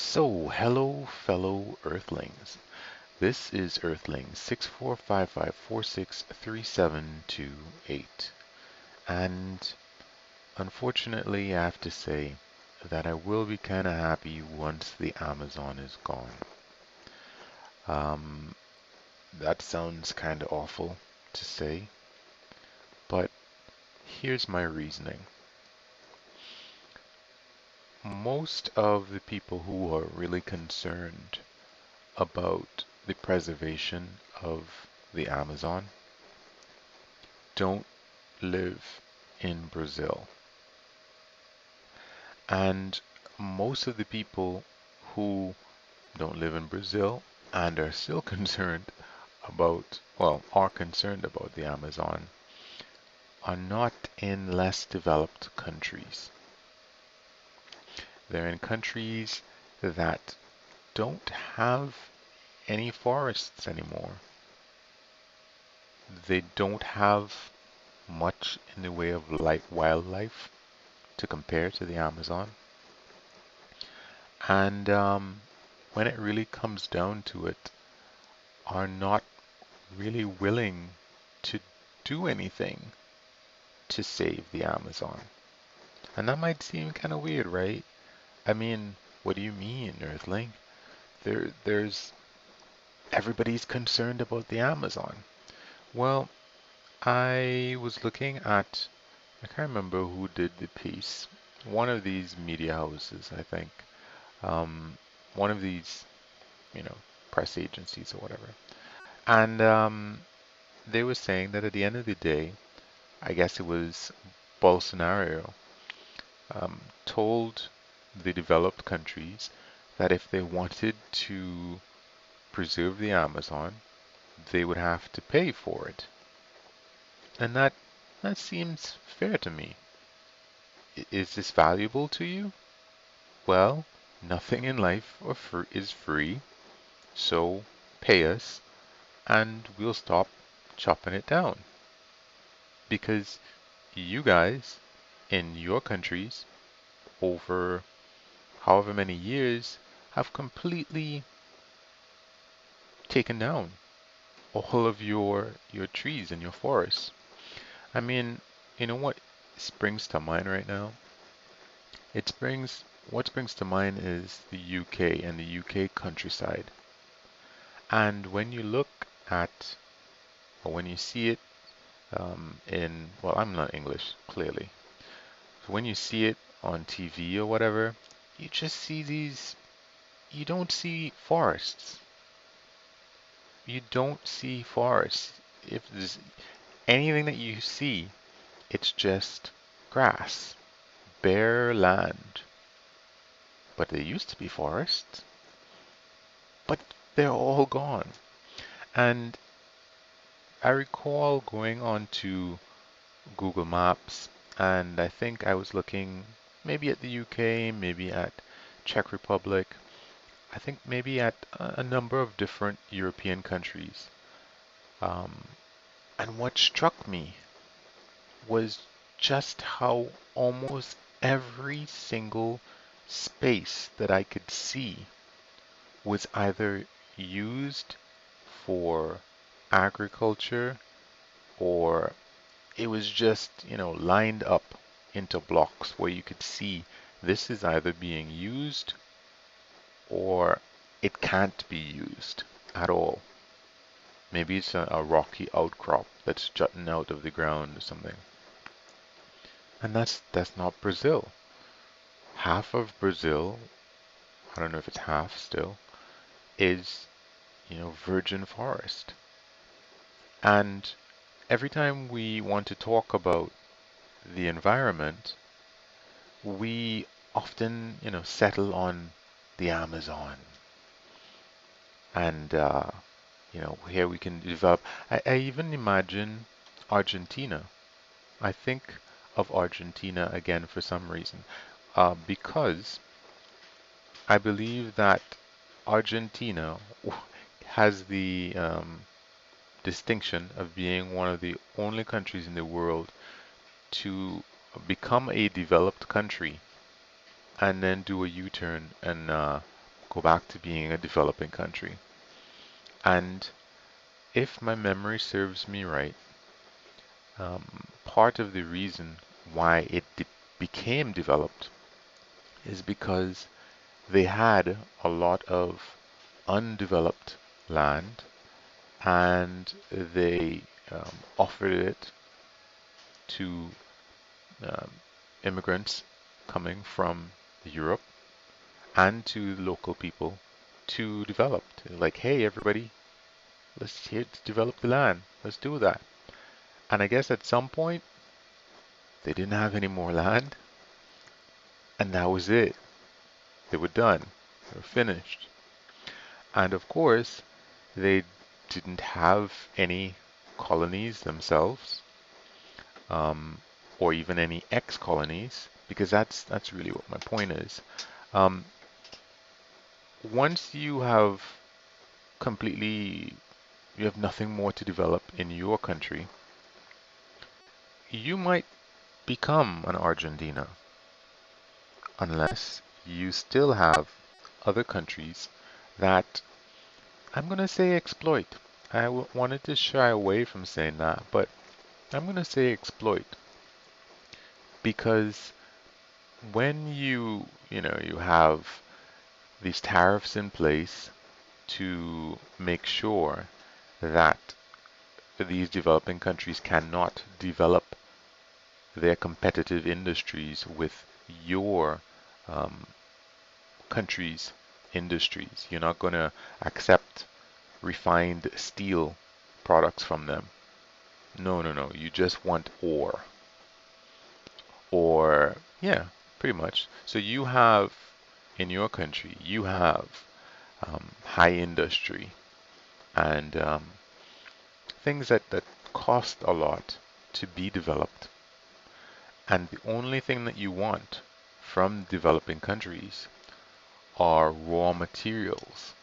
So, hello, fellow Earthlings. This is Earthling 6455463728. And unfortunately, I have to say that I will be kind of happy once the Amazon is gone. Um, that sounds kind of awful to say, but here's my reasoning. Most of the people who are really concerned about the preservation of the Amazon don't live in Brazil. And most of the people who don't live in Brazil and are still concerned about, well, are concerned about the Amazon are not in less developed countries. They're in countries that don't have any forests anymore. They don't have much in the way of wildlife to compare to the Amazon. And when it really comes down to it, are not really willing to do anything to save the Amazon. And that might seem kind of weird, right? I mean, what do you mean, Earthling? There's everybody's concerned about the Amazon. Well, I was looking at, I can't remember who did the piece. One of these media houses, I think. Um, one of these, you know, press agencies or whatever. And they were saying that at the end of the day, I guess it was Bolsonaro, told the developed countries that if they wanted to preserve the Amazon, they would have to pay for it. And that seems fair to me. Is this valuable to you? Well, nothing in life is free, so pay us and we'll stop chopping it down. Because you guys in your countries over however many years have completely taken down all of your trees and your forests. I mean, you know what springs to mind right now? It springs what springs to mind is the UK and the UK countryside. And when you look at or when you see it in well, I'm not English, clearly. So when you see it on TV or whatever, you just see these you don't see forests. You don't see forests. If there's anything that you see, it's just grass, bare land. But there used to be forests, but they're all gone. And I recall going on to Google Maps, and I think I was looking maybe at the UK, maybe at Czech Republic, I think maybe at a number of different European countries. Um, and what struck me was just how almost every single space that I could see was either used for agriculture or it was just, lined up into blocks where you could see this is either being used or it can't be used at all. Maybe it's a rocky outcrop that's jutting out of the ground or something. And that's not Brazil. Half of Brazil, I don't know if it's half still, is, virgin forest. And every time we want to talk about the environment, we often, settle on the Amazon. And, here we can develop. I even imagine Argentina. I think of Argentina again for some reason, because I believe that Argentina has the distinction of being one of the only countries in the world to become a developed country and then do a U-turn and go back to being a developing country. And if my memory serves me right, part of the reason why it became developed is because they had a lot of undeveloped land and they offered it to um, immigrants coming from Europe and to the local people to develop. Like, hey, everybody, let's develop the land. Let's do that. And I guess at some point they didn't have any more land, and that was it. They were done. They were finished. And of course, they didn't have any colonies themselves, um, or even any ex-colonies, because that's really what my point is. Um, Once completely, you have nothing more to develop in your country, you might become an Argentina unless you still have other countries that I'm going to say exploit. Wanted to shy away from saying that, but I'm going to say exploit because when you have these tariffs in place to make sure that these developing countries cannot develop their competitive industries with your um, country's industries. You're not going to accept refined steel products from them. No, no, no. You just want ore. Or, yeah, pretty much. So you have, in your country, you have high industry and things that cost a lot to be developed. And the only thing that you want from developing countries are raw materials.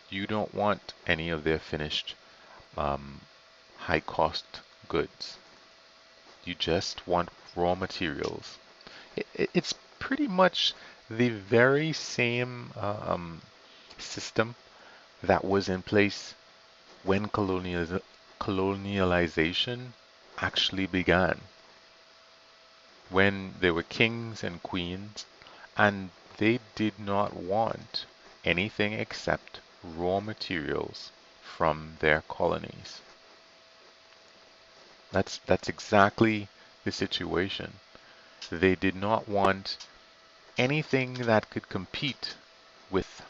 You don't want any of their finished um, high cost goods. You just want raw materials. It's pretty much the very same system that was in place when colonialization actually began, when there were kings and queens, and they did not want anything except raw materials from their colonies. That's exactly the situation. They did not want anything that could compete with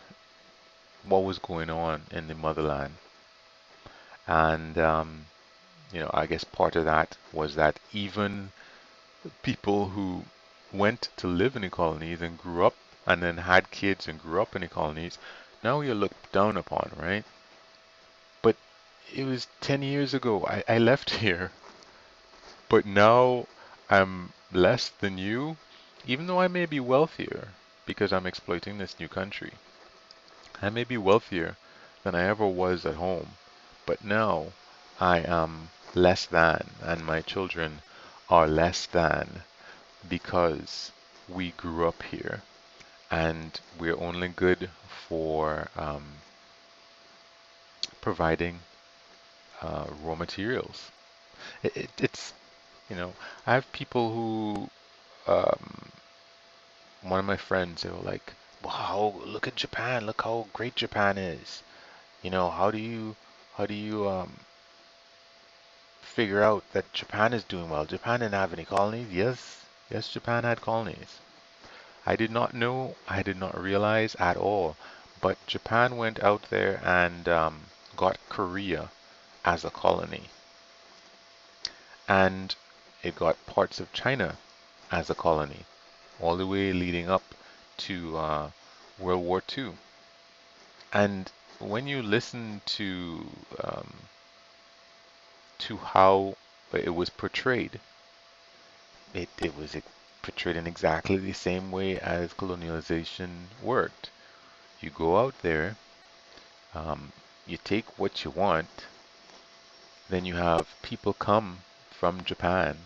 what was going on in the motherland. And I guess part of that was that even people who went to live in the colonies and grew up and then had kids and grew up in the colonies, now you're looked down upon, right? But it was 10 years ago. I left here, but now I'm less than you, even though I may be wealthier because I'm exploiting this new country. I may be wealthier than I ever was at home, but now I am less than, and my children are less than because we grew up here and we're only good for providing raw materials. It's, I have people who, um, one of my friends, they were like, wow, look at Japan, look how great Japan is. How do you figure out that Japan is doing well? Japan didn't have any colonies. Yes, yes, Japan had colonies. I did not know, I did not realize at all, but Japan went out there and got Korea as a colony, and it got parts of China as a colony, all the way leading up to World War II. And when you listen um, to how it was portrayed, it was portrayed in exactly the same way as colonialization worked. You go out there, you take what you want, then you have people come from Japan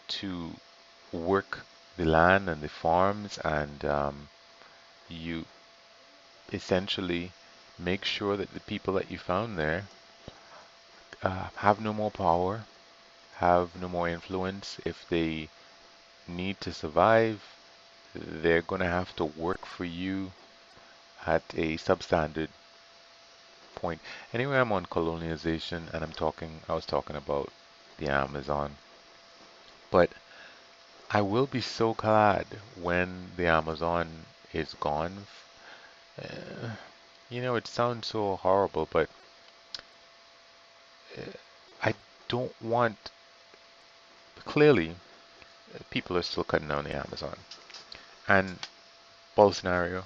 to work the land and the farms and You essentially make sure that the people that you found there have no more power, have no more influence. If they need to survive, they're going to have to work for you at a substandard point. Anyway, I'm on colonialization and I was talking about the Amazon. But I will be so glad when the Amazon is gone. Uh, it sounds so horrible, but uh, I don't want, clearly, people are still cutting down the Amazon. And Bolsonaro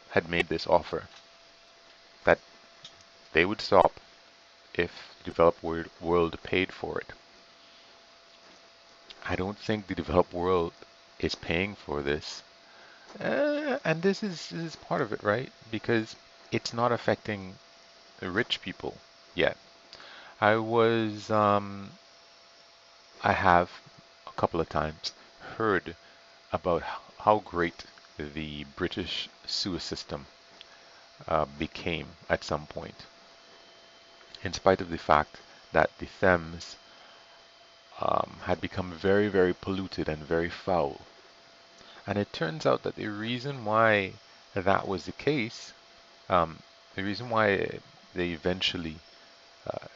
had made this offer that they would stop if the developed world paid for it. I don't think the developed world is paying for this. And this is part of it, right? Because it's not affecting the rich people yet. I was I have a couple of times heard about how great the British sewer system became at some point, in spite of the fact that the Thames had become very, very polluted and very foul. And it turns out that the reason why that was the case, um, the reason why they eventually uh,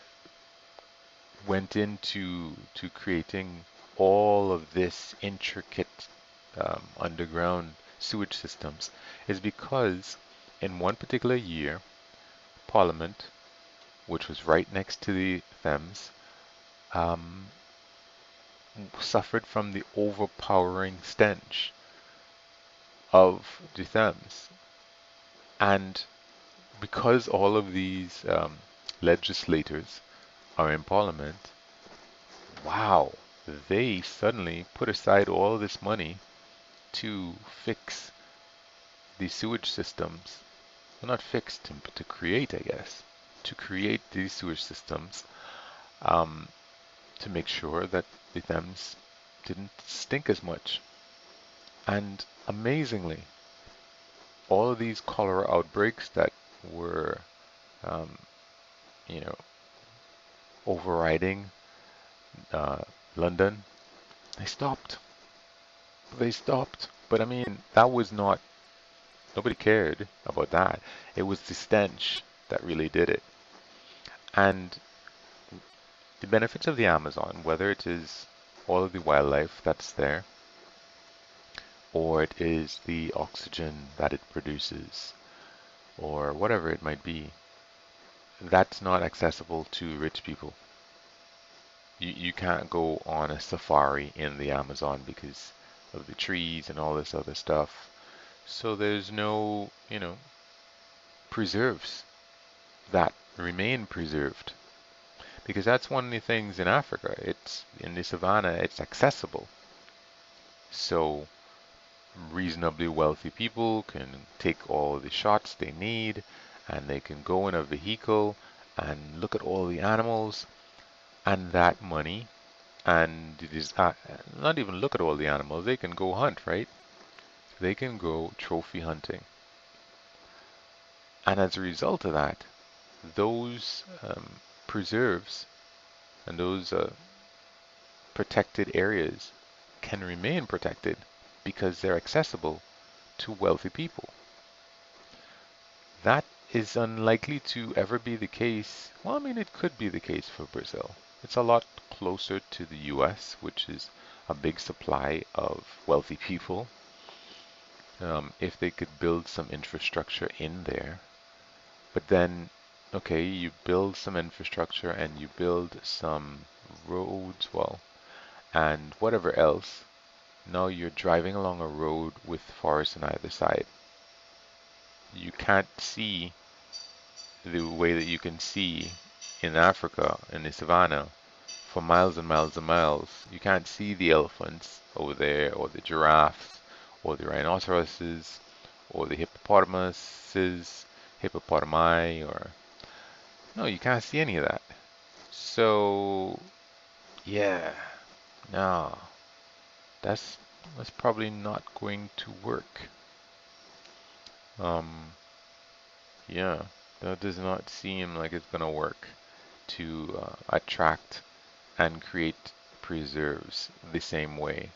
went into to creating all of this intricate underground sewage systems is because in one particular year, Parliament, which was right next to the Thames, um, suffered from the overpowering stench of the Thames. And because all of these legislators are in Parliament, wow, they suddenly put aside all this money to fix the sewage systems. Well, not fixed, but to create, I guess. To create these sewage systems um, to make sure that the Thames didn't stink as much. And amazingly, all of these cholera outbreaks that were, um, you know, overriding uh, London, they stopped. They stopped. But I mean, that was not, nobody cared about that. It was the stench that really did it. And the benefits of the Amazon, whether it is all of the wildlife that's there, or it is the oxygen that it produces, or whatever it might be, that's not accessible to rich people. You can't go on a safari in the Amazon because of the trees and all this other stuff. So there's no, preserves that remain preserved. Because that's one of the things in Africa. It's in the savannah, it's accessible. So reasonably wealthy people can take all the shots they need and they can go in a vehicle and look at all the animals and that money and it is not even look at all the animals, they can go hunt, right? They can go trophy hunting. And as a result of that, those preserves and those protected areas can remain protected because they're accessible to wealthy people. That is unlikely to ever be the case. Well, I mean, it could be the case for Brazil. It's a lot closer to the US, which is a big supply of wealthy people. If they could build some infrastructure in there, but then, okay, you build some infrastructure and you build some roads, well, and whatever else. Now you're driving along a road with forest on either side. You can't see the way that you can see in Africa, in the savannah, for miles and miles and miles. You can't see the elephants over there, or the giraffes, or the rhinoceroses, or the hippopotami, or no, you can't see any of that. So, yeah, no, that's that's probably not going to work. Um, yeah, that does not seem like it's gonna work to attract and create preserves the same way.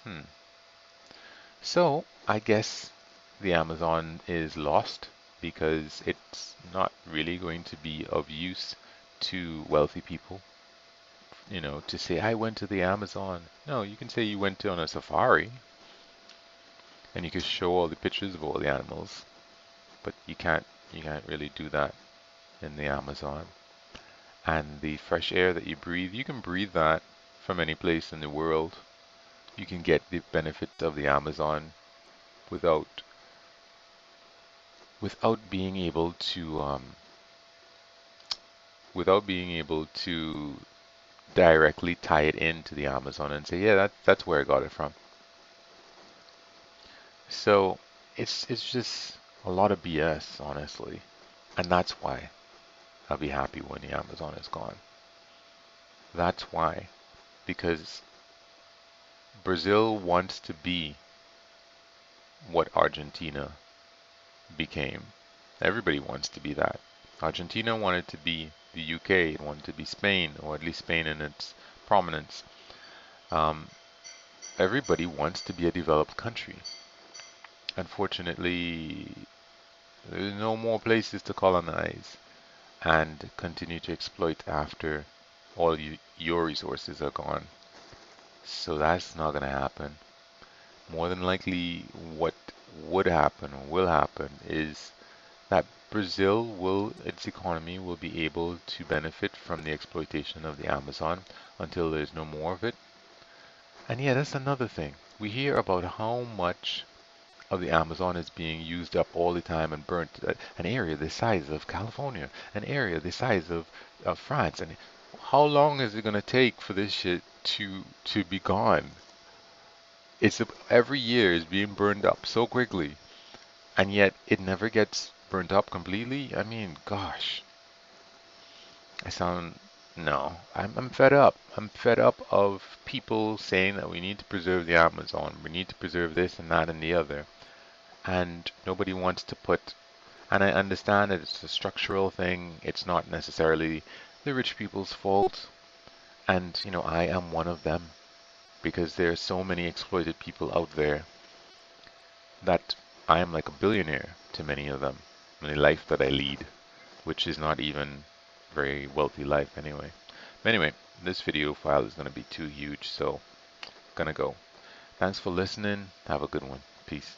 Hmm. So I guess the Amazon is lost because it's not really going to be of use to wealthy people. You know, to say I went to the Amazon. No, you can say you went on a safari and you can show all the pictures of all the animals, but you can't really do that in the Amazon. And the fresh air that you breathe, you can breathe that from any place in the world. You can get the benefit of the Amazon without without being able to directly tie it into the Amazon and say, yeah, that's where I got it from. So it's just a lot of BS, honestly. And that's why I'll be happy when the Amazon is gone. That's why. Because Brazil wants to be what Argentina became. Everybody wants to be that. Argentina wanted to be the UK, it wanted to be Spain, or at least Spain in its prominence. Um, Everybody wants to be a developed country. Unfortunately, there's no more places to colonize and continue to exploit after your resources are gone. So that's not going to happen. More than likely, what would happen or will happen is that its economy will be able to benefit from the exploitation of the Amazon until there's no more of it. And yeah, that's another thing. We hear about how much of the Amazon is being used up all the time and burnt. An area the size of California, an area the size of France. And how long is it going to take for this shit to be gone? Every year is being burned up so quickly, and yet it never gets burnt up completely. I mean, gosh, I sound no. I'm fed up. I'm fed up of people saying that we need to preserve the Amazon. We need to preserve this and that and the other. And nobody wants to put, and I understand that it's a structural thing, it's not necessarily the rich people's fault, and I am one of them because there are so many exploited people out there that I am like a billionaire to many of them in the life that I lead, which is not even very wealthy life anyway. But anyway, this video file is going to be too huge, so gonna go. Thanks for listening. Have a good one. Peace.